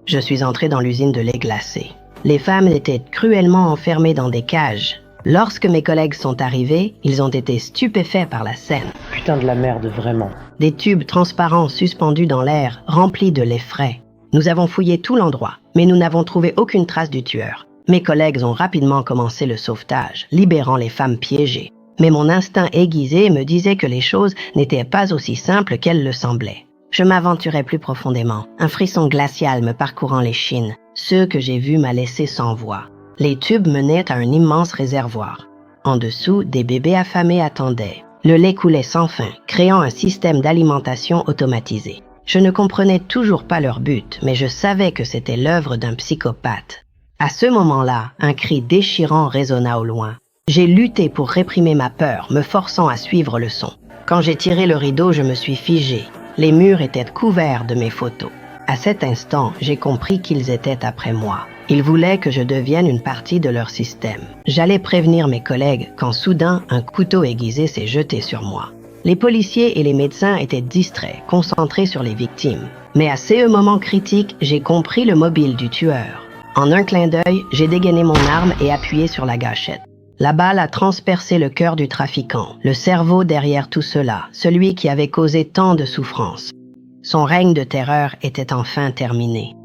Je suis entré dans l'usine de lait glacé. Les femmes étaient cruellement enfermées dans des cages. Lorsque mes collègues sont arrivés, ils ont été stupéfaits par la scène. Putain de la merde, vraiment. Des tubes transparents suspendus dans l'air, remplis de lait frais. Nous avons fouillé tout l'endroit, mais nous n'avons trouvé aucune trace du tueur. Mes collègues ont rapidement commencé le sauvetage, libérant les femmes piégées. Mais mon instinct aiguisé me disait que les choses n'étaient pas aussi simples qu'elles le semblaient. Je m'aventurais plus profondément, un frisson glacial me parcourant les chines. Ce que j'ai vu m'a laissé sans voix. Les tubes menaient à un immense réservoir. En dessous, des bébés affamés attendaient. Le lait coulait sans fin, créant un système d'alimentation automatisé. Je ne comprenais toujours pas leur but, mais je savais que c'était l'œuvre d'un psychopathe. À ce moment-là, un cri déchirant résonna au loin. J'ai lutté pour réprimer ma peur, me forçant à suivre le son. Quand j'ai tiré le rideau, je me suis figé. Les murs étaient couverts de mes photos. À cet instant, j'ai compris qu'ils étaient après moi. Ils voulaient que je devienne une partie de leur système. J'allais prévenir mes collègues quand soudain, un couteau aiguisé s'est jeté sur moi. Les policiers et les médecins étaient distraits, concentrés sur les victimes. Mais à ces moments critiques, j'ai compris le mobile du tueur. En un clin d'œil, j'ai dégainé mon arme et appuyé sur la gâchette. La balle a transpercé le cœur du trafiquant, le cerveau derrière tout cela, celui qui avait causé tant de souffrance. Son règne de terreur était enfin terminé.